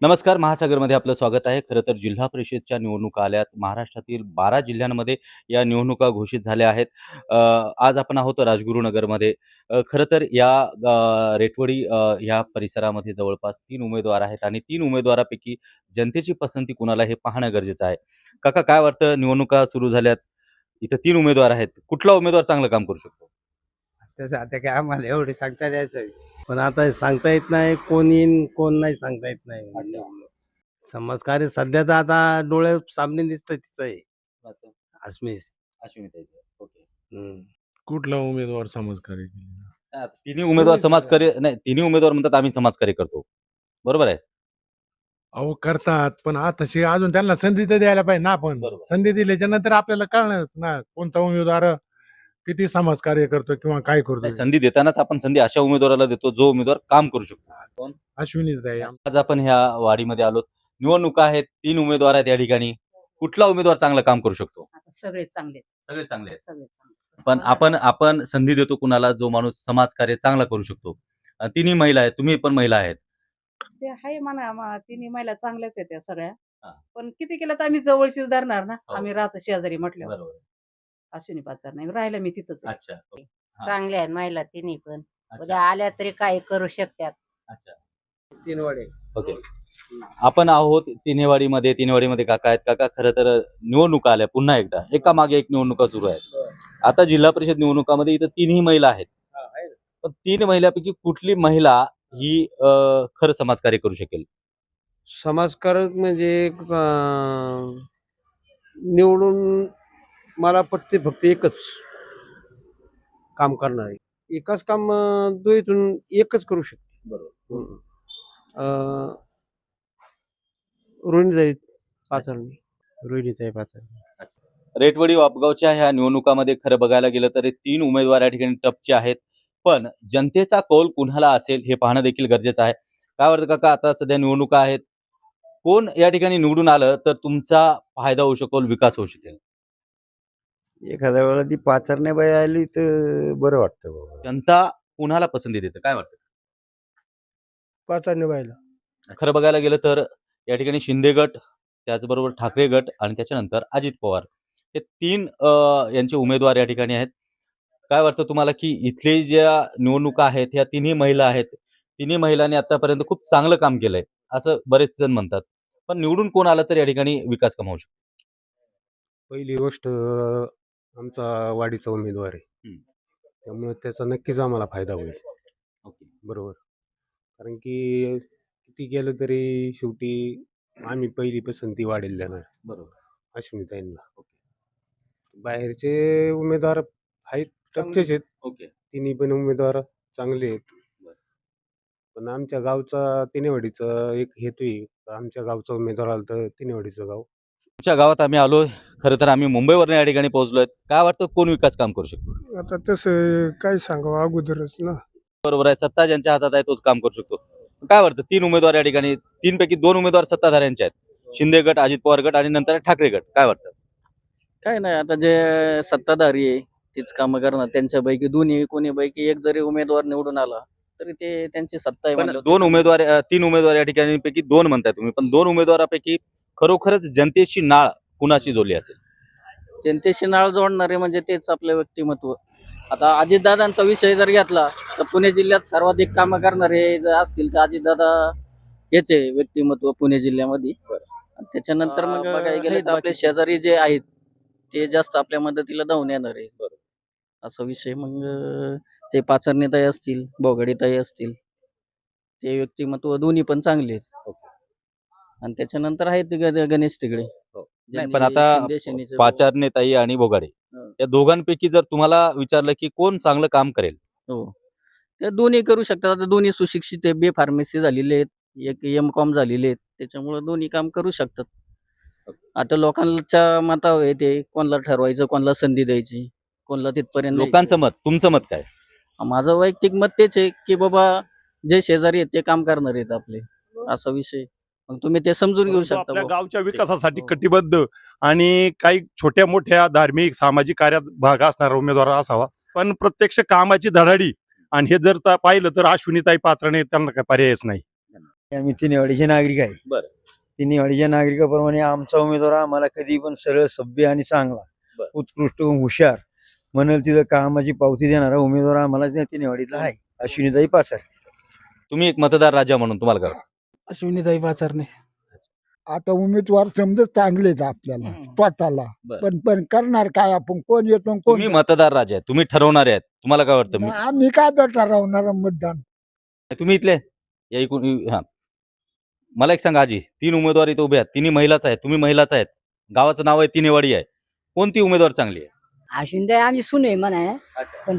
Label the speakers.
Speaker 1: नमस्कार. महासागरमध्ये आपलं स्वागत आहे. खरं तर जिल्हा परिषदच्या निवडणुका आल्यात. महाराष्ट्रातील 12 जिल्ह्यांमध्ये या निवडणुका घोषित झाल्या आहेत. आज आपण आहोत राजगुरुनगरमध्ये. खरं तर या रेटवडी या परिसरामध्ये जवळपास 3 उमेदवार आहेत आणि 3 उमेदवारापैकी जनतेची पसंती कुणाला हे पाहणं गरजेचं आहे. काका काय वाटतं निवडणुका सुरू झाल्यात. इथं 3 उमेदवार आहेत. कुठला उमेदवार चांगलं काम करू शकतो?
Speaker 2: तसं आता काय आम्हाला एवढे सांगता यायचं पण आता सांगता येत नाही कोण येईन कोण नाही सांगता येत नाही. समाजकार्य सध्या तर आता डोळे सामने दिसतं तिचं आहे
Speaker 1: अच्छा.
Speaker 2: अस्मिस.
Speaker 1: अश्विनीताईचं. ओके.
Speaker 2: हम्म.
Speaker 3: कुठला उमेदवार समाजकार्य केलेला?
Speaker 1: तिन्ही उमेदवार समाजकार्य नाही, तिन्ही उमेदवार म्हणतात आम्ही समाजकार्य करतो. बरोबर आहे?
Speaker 3: अहो करतात, पण तशी अजून त्यांना संधी तर द्यायला पाहिजे ना. आपण
Speaker 1: बरोबर.
Speaker 3: संधी दिल्याच्या नंतर आपल्याला कळणार ना कोणता उमेदवार किती समाजकार्य करतो किंवा काय
Speaker 1: नाही,
Speaker 3: करतो.
Speaker 1: संधी देतानाच आपण संधी अशा उमेदवाराला देतो जो उमेदवार काम करू शकतो. कोण?
Speaker 3: अश्विनीताई
Speaker 1: आज आपण ह्या वाडीमध्ये आलो. निवडणुका आहेत, 3 उमेदवार आहेत या ठिकाणी. कुठला उमेदवार चांगलं काम करू शकतो?
Speaker 4: आता सगळे चांगले
Speaker 1: सगळे चांगले आहेत.
Speaker 4: सगळे चांगले
Speaker 1: पण आपण संधी देतो कुणाला जो माणूस समाजकार्य चांगला करू शकतो. तिन्ही महिला आहेत, तुम्ही पण महिला आहेत.
Speaker 4: ते आहे म्हणा तिन्ही महिला चांगल्याच आहेत त्या सगळ्या.
Speaker 1: हा.
Speaker 4: पण किती केलं तर आम्ही जवळचीच धरणार ना.
Speaker 1: हो.
Speaker 4: आम्ही राहतो शेजारी म्हटल्यावर.
Speaker 1: बरोबर.
Speaker 4: अश्विनी पाचार नाही राहिलं मी तिथंच आहे.
Speaker 1: अच्छा. हा.
Speaker 5: चांगल्या आहेत महिला तिन्ही पण.
Speaker 1: अच्छा.
Speaker 5: उद्या आल्या तरी काही करू शकतात.
Speaker 1: अच्छा.
Speaker 2: तीन वाडे.
Speaker 1: ओके. आपण आहोत तिन्हेवाडीमध्ये. तिन्हेवाडीमध्ये काका आहेत. काका खरं तर निवडणुका आल्या पुन्हा एकदा. एका मागे एक निवडणुका सुरू आहेत. आता जिल्हा परिषद निवडणुकामध्ये इथं तिन्ही महिला आहेत. पण 3 महिलापैकी कुठली महिला ही खरं समाजकार्य करू शकेल?
Speaker 2: समाजकारक म्हणजे निवडून मला पटते फक्त एकच काम करणार आहे. एकाच काम दोघीतून एकच करू शकते. बरोबर. रोहिणीताई पाचरणी. रोहिणीताई पाचरणी.
Speaker 1: रेटवडी वापगावच्या ह्या निवडणुकामध्ये खरं बघायला गेलं तर 3 उमेदवार या ठिकाणी टपचे आहेत. पण जनतेचा कौल कुणाला असेल हे पाहणं देखील गरजेचं आहे. काय वाटतं काका आता सध्या निवडणुका आहेत. कोण या ठिकाणी निवडून आलं तर तुमचा फायदा होऊ शकेल, विकास होऊ शकेल?
Speaker 2: एखाद्या वेळेला ती पाचरणे बाई आली तर बरं वाटतं बाबा.
Speaker 1: जनता कुणाला पसंती देते काय वाटतं?
Speaker 2: पाचरणे बाईला.
Speaker 1: खरं बघायला गेलं तर या ठिकाणी शिंदे गट, त्याचबरोबर ठाकरे गट आणि त्याच्यानंतर अजित पवार हे 3 यांचे उमेदवार या ठिकाणी आहेत. काय वाटतं तुम्हाला की इथले ज्या निवडणुका आहेत ह्या तिन्ही महिला आहेत. तिन्ही महिलांनी आतापर्यंत खूप चांगलं काम केलंय असं बरेच जण म्हणतात. पण निवडून कोण आलं तर या ठिकाणी विकास कमावू शकतो?
Speaker 6: पहिली गोष्ट आमचा वाडीचा उमेदवार आहे.
Speaker 1: हम्म.
Speaker 6: त्यामुळे त्याचा नक्कीच आम्हाला फायदा होईल.
Speaker 1: ओके.
Speaker 6: बरोबर. कारण की किती केलं तरी शेवटी आम्ही पहिली पसंती वाढेल देणार
Speaker 1: बरोबर.
Speaker 6: अश्विनीताईंना. बाहेरचे उमेदवार आहेत, टपचेच आहेत.
Speaker 1: ओके.
Speaker 6: तिन्ही पण उमेदवार चांगले आहेत.
Speaker 1: बरं.
Speaker 6: पण आमच्या गावचा तिनेवाडीचा एक हेतू आहे. आमच्या गावचा उमेदवार आला तर तिनेवाडीचं गाव.
Speaker 1: तुमच्या गावात आम्ही आलोय. खरं तर आम्ही मुंबईवरून या ठिकाणी पोहोचलोय. काय वाटतं कोण विकास काम करू शकतो?
Speaker 7: आता तसं काय सांगावं अगोदरच ना.
Speaker 1: बरोबर आहे. सत्ता ज्यांच्या हातात आहे तोच काम करू शकतो. काय वाटतं 3 उमेदवार या ठिकाणी 3 पैकी 2 उमेदवार सत्ताधाऱ्यांचे आहेत. शिंदे गट, अजित पवार गट आणि नंतर ठाकरे गट. काय वाटतं?
Speaker 8: काय नाही आता जे सत्ताधारी आहे तीच कामं करणार. त्यांच्यापैकी दोन्ही कोणीपैकी एक जरी उमेदवार निवडून आला तरी ते त्यांची सत्ता आहे
Speaker 1: पण
Speaker 8: म्हणल्यावर
Speaker 1: 2 उमेदवार 3 उमेदवार या ठिकाणी पैकी 2 म्हणताय तुम्ही. पण 2 उमेदवारापैकी खरोखरच जनतेची नाळ कुणाशी जोडली असेल?
Speaker 8: जनतेशी नाळ जोडणारे म्हणजे तेच आपलं व्यक्तिमत्व. आता अजितदादांचा विषय जर घेतला तर पुणे जिल्ह्यात सर्वाधिक कामं करणारे जर असतील तर अजितदादा याचे व्यक्तिमत्व पुणे जिल्ह्यामध्ये. आणि त्याच्यानंतर मग बघायला गेलं तर आपले शेजारी जे आहेत ते जास्त आपल्या मदतीला धावून येणार आहे. असा विषय मग ते पाचरणेताई असतील, बोगाडीताई असतील, ते व्यक्तिमत्व दोन्ही पण चांगले आहेत. आणि त्याच्यानंतर आहेत गणेश तिगडे.
Speaker 1: नाही पण आता पाचारनेताई आणि बोगाडे या दोघांपैकी जर तुम्हाला विचारलं की कोण चांगलं काम करेल?
Speaker 8: हो ते दोन्ही करू शकतात. आता दोन्ही सुशिक्षित आहे, बे फार्मसी झालेले आहेत, एक M.Com झालेले आहेत, त्याच्यामुळे दोन्ही काम करू शकतात. आता लोकांच्या मतावर आहे ते कोणाला ठरवायचं, कोणाला संधी द्यायची, कोणाला तिथपर्यंत
Speaker 1: लोकांचं मत, तुमचं मत काय?
Speaker 8: माझं वैयक्तिक मत तेच आहे की बाबा जे शेजारी आहेत ते काम करणार आहेत आपले. असा विषय मग तुम्ही ते समजून घेऊ शकता.
Speaker 9: आपल्या गावच्या विकासासाठी कटिबद्ध आणि काही छोट्या मोठ्या धार्मिक सामाजिक कार्यात भाग असणारा उमेदवार असावा. पण प्रत्यक्ष कामाची धडाडी आणि हे जर पाहिलं तर अश्विनीताई पाचरणे त्यांना काही पर्यायच नाही.
Speaker 2: आम्ही तिनेवाडीचे नागरिक आहे.
Speaker 1: बरं.
Speaker 2: तिनेवाडीच्या नागरिकाप्रमाणे आमचा उमेदवार आम्हाला कधी पण सरळ, सभ्य आणि चांगला,
Speaker 1: बरं.
Speaker 2: उत्कृष्ट व हुशार, म्हणाल तिथं कामाची पावती देणारा उमेदवार आम्हाला त्या तिनेवाडीतला आहे, अश्विनीताई पाचार.
Speaker 1: तुम्ही एक मतदार राजा म्हणून तुम्हाला काय वाटतं?
Speaker 8: अश्विनीताई पाचारणे.
Speaker 7: आता उमेदवार समजत चांगलेच आपल्याला स्वतःला,
Speaker 1: बरं.
Speaker 7: पण करणार काय आपण, कोण येतो आणि कोण
Speaker 1: तुम्ही मतदार राजा आहेत, तुम्ही ठरवणारे आहेत, तुम्हाला काय वाटतं?
Speaker 7: नाही, आम्ही काय तर ठरवणार मतदान.
Speaker 1: तुम्ही इथले या इकडून हा मला एक सांगा आजी, 3 उमेदवार इथे उभे आहेत, तिन्ही महिलाच आहेत, तुम्ही महिलाच आहेत, गावाचं नाव आहे तिनेवाडी आहे, कोणती उमेदवार चांगली आहे?
Speaker 5: अश्विनीताई आम्ही सुने म्हणा
Speaker 1: अच्छा.